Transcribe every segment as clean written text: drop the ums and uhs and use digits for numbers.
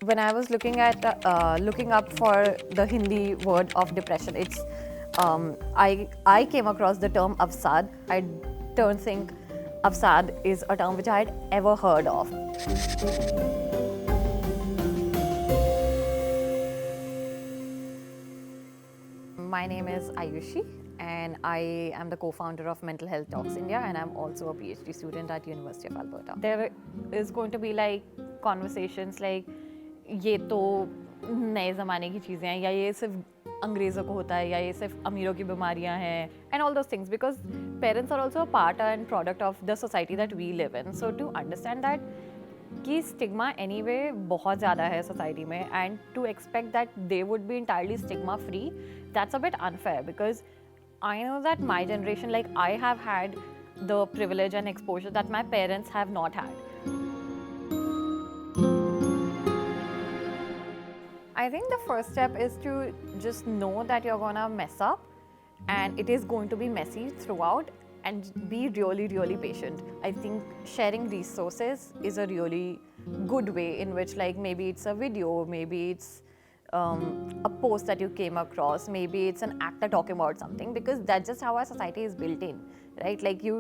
when I was looking up for the Hindi word of depression, I came across the term avsad. I don't think avsad is a term which I had ever heard of. My name is Ayushi, and I am the co-founder of Mental Health Talks India, and I'm also a PhD student at University of Alberta. There is going to be like conversations like ये तो नए ज़माने की चीज़ें हैं, या ये सिर्फ अंग्रेज़ों को होता है, या ये सिर्फ अमीरों की बीमारियां हैं, and all those things, because parents are also a part and product of the society that we live in. So to understand that कि स्टिग्मा एनीवे बहुत ज़्यादा है सोसाइटी में, and to expect that they would be entirely stigma free, that's a bit unfair, because I know that my generation, like I have had the privilege and exposure that my parents have not had. I think the first step is to just know that you're gonna mess up, and it is going to be messy throughout, and be really, really patient. I think sharing resources is a really good way in which, like, maybe it's a video, maybe it's a post that you came across, maybe it's an actor talking about something, because that's just how our society is built in, right? Like, you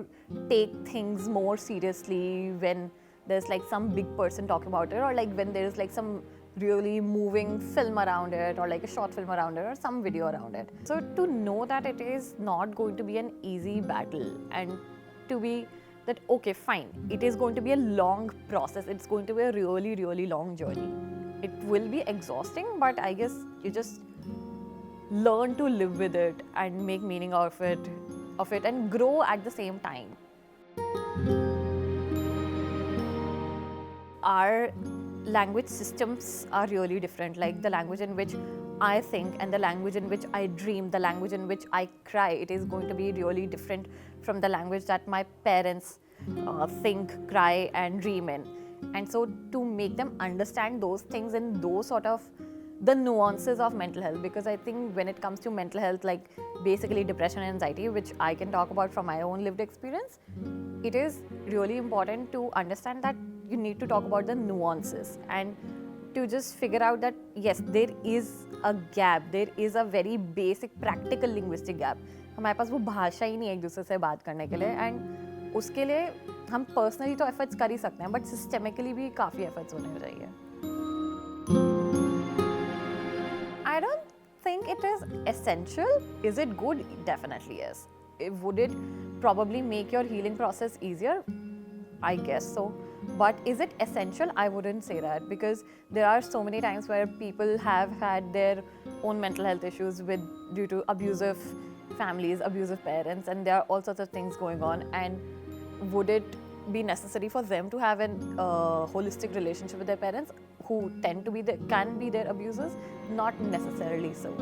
take things more seriously when there's like some big person talking about it, or like when there's like some really moving film around it, or like a short film around it, or some video around it. So to know that it is not going to be an easy battle, and to be that, okay, fine, it is going to be a long process, it's going to be a really, really long journey. It will be exhausting, but I guess you just learn to live with it and make meaning of it and grow at the same time. Our language systems are really different. Like, the language in which I think and the language in which I dream, the language in which I cry, it is going to be really different from the language that my parents think, cry and dream in. And so to make them understand those things and those sort of the nuances of mental health, because I think when it comes to mental health, like basically depression and anxiety, which I can talk about from my own lived experience, it is really important to understand that you need to talk about the nuances, and to just figure out that yes, there is a gap, there is a very basic practical linguistic gap. हमारे पास वो भाषा ही नहीं है एक दूसरे से बात करने के लिए, एंड उसके लिए हम पर्सनली तो एफर्ट्स कर ही सकते हैं, बट सिस्टेमिकली भी काफ़ी एफर्ट्स होने चाहिए. I don't think it is essential. Is it good? Definitely yes. Would it probably make your healing process easier? I guess so. But is it essential? I wouldn't say that, because there are so many times where people have had their own mental health issues due to abusive families, abusive parents, and there are all sorts of things going on. And would it be necessary for them to have a holistic relationship with their parents, who can be their abusers? Not necessarily so.